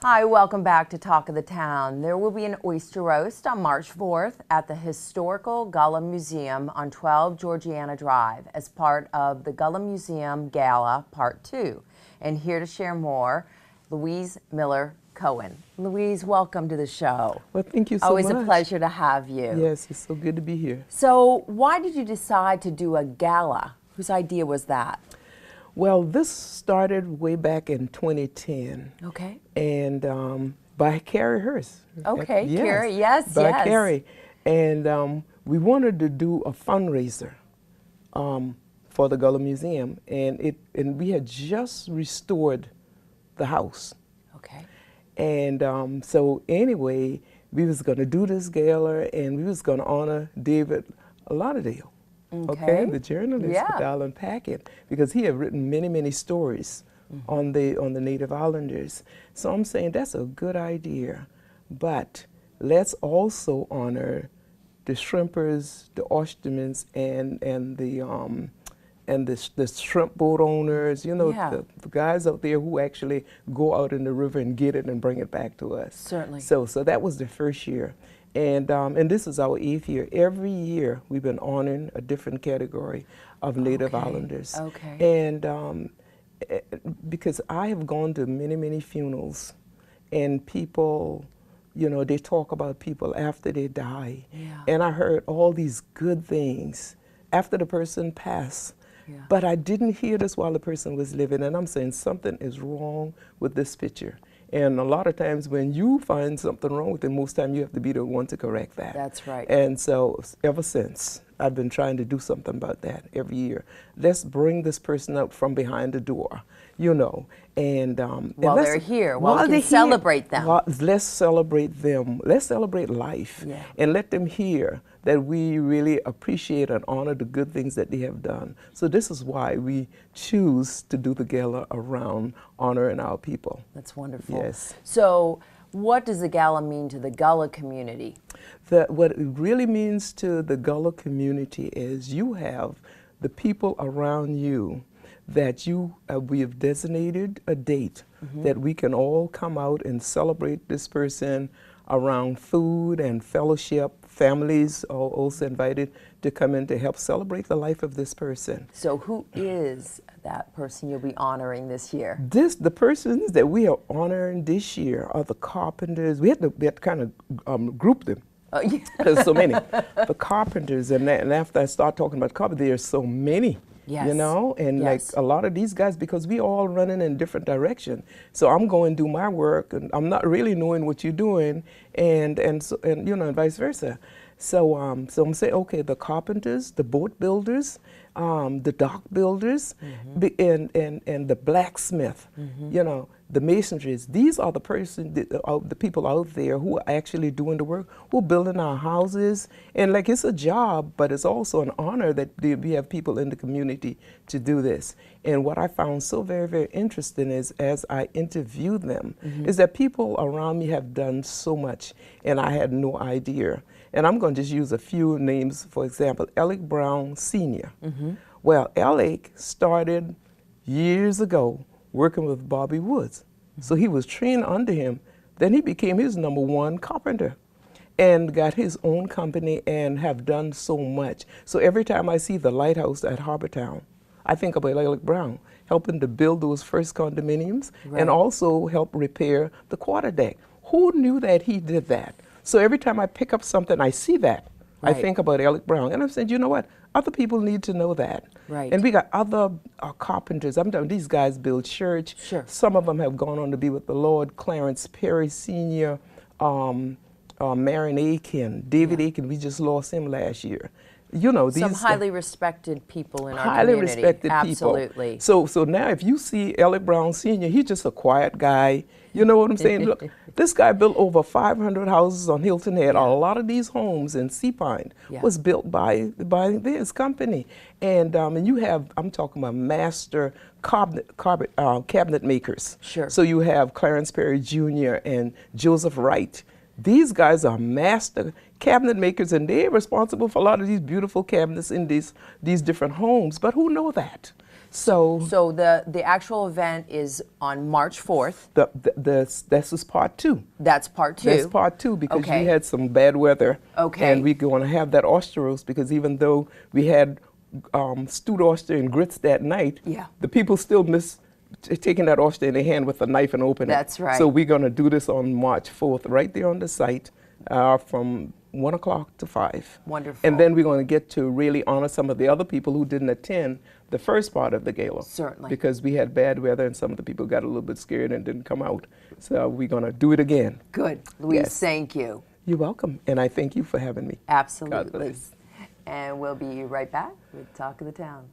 Hi, welcome back to Talk of the Town. There will be an oyster roast on March 4th at the historical Gullah Museum on 12 Georgiana Drive as part of the Gullah Museum Gala Part 2. And here to share more, Louise Miller Cohen. Louise, welcome to the show. Well, thank you so Always much. a pleasure to have you. Yes, it's so good to be here. So why did you decide to do a gala? Whose idea was that? Well, this started way back in 2010. Okay. And by Carrie Hurst. Okay, Yes, Carrie, yes, by yes. Carrie. And we wanted to do a fundraiser for the Gullah Museum. And we had just restored the house. Okay. And so anyway, we was going to do this gala, and we was going to honor David Lauderdale. Okay, the journalist with the Island Packet, because he had written many, many stories on the Native Islanders. So I'm saying that's a good idea, but let's also honor the shrimpers, the oystermen, and the shrimp boat owners. You know, the guys out there who actually go out in the river and get it and bring it back to us. Certainly. So that was the first year. And this is our 8th year. Every year we've been honoring a different category of Native Islanders. Okay. And because I have gone to many, many funerals, and people, you know, they talk about people after they die. Yeah. And I heard all these good things after the person passed. Yeah. But I didn't hear this while the person was living, and I'm saying something is wrong with this picture. And a lot of times when you find something wrong with it, most time you have to be the one to correct that. That's right. And so ever since, I've been trying to do something about that every year. Let's bring this person up from behind the door, you know. And while they're here, while we can celebrate them. Let's celebrate them. Let's celebrate life. Yeah. And let them hear that we really appreciate and honor the good things that they have done. So this is why we choose to do the gala around honoring our people. That's wonderful. Yes. So what does the gala mean to the Gullah community? What it really means to the Gullah community is you have the people around you that we have designated a date that we can all come out and celebrate this person around food and fellowship. Families are also invited to come in to help celebrate the life of this person. So who is that person you'll be honoring this year? The persons that we are honoring this year are the carpenters. We had to kind of group them. Oh, yeah. There's so many. The carpenters, and after I start talking about carpenters, there's so many. Yes. You know, and like a lot of these guys, because we all running in different direction. So I'm going to do my work, and I'm not really knowing what you're doing, and you know, and vice versa. So I'm saying, okay, the carpenters, the boat builders, the dock builders, and the blacksmith, you know, the masonries. These are the people out there who are actually doing the work, who are building our houses. And like, it's a job, but it's also an honor that we have people in the community to do this. And what I found so very, very interesting is, as I interviewed them, is that people around me have done so much, and I had no idea. And I'm going to just use a few names. For example, Alec Brown Sr. Well, Alec started years ago working with Bobby Woods. So he was trained under him. Then he became his #1 carpenter and got his own company and have done so much. So every time I see the lighthouse at Harbortown, I think about Alec Brown helping to build those first condominiums and also help repair the quarterdeck. Who knew that he did that? So every time I pick up something, I see that. I think about Alec Brown. And I'm saying, you know what? Other people need to know that. Right. And we got other carpenters. I'm telling you, these guys build church. Sure. Some of them have gone on to be with the Lord. Clarence Perry Sr., Marion Aiken, David Aiken, we just lost him last year. You know, these some highly respected people in our highly community. respected Absolutely. people. So now if you see Alec Brown Sr., he's just a quiet guy. You know what I'm saying? Look, this guy built over 500 houses on Hilton Head. A lot of these homes in Sea Pine was built by his company. And you have, I'm talking about master cabinet makers. Sure. So you have Clarence Perry Jr. and Joseph Wright. These guys are master cabinet makers, and they're responsible for a lot of these beautiful cabinets in these different homes. But who know that? So So the actual event is on March 4th. this is part 2. That's part 2. That's part 2 because Okay. we had some bad weather. Okay. And we're going to have that oyster roast because even though we had stewed oyster and grits that night, Yeah. the people still miss taking that oyster in their hand with a knife and opening it. That's right. So we're going to do this on March 4th right there on the site from 1 o'clock to 5. Wonderful. And then we're going to get to really honor some of the other people who didn't attend the first part of the gala. Certainly. Because we had bad weather and some of the people got a little bit scared and didn't come out. So we're going to do it again. Good. Louise, Yes. thank you. You're welcome. And I thank you for having me. Absolutely. God bless. And we'll be right back with Talk of the Town.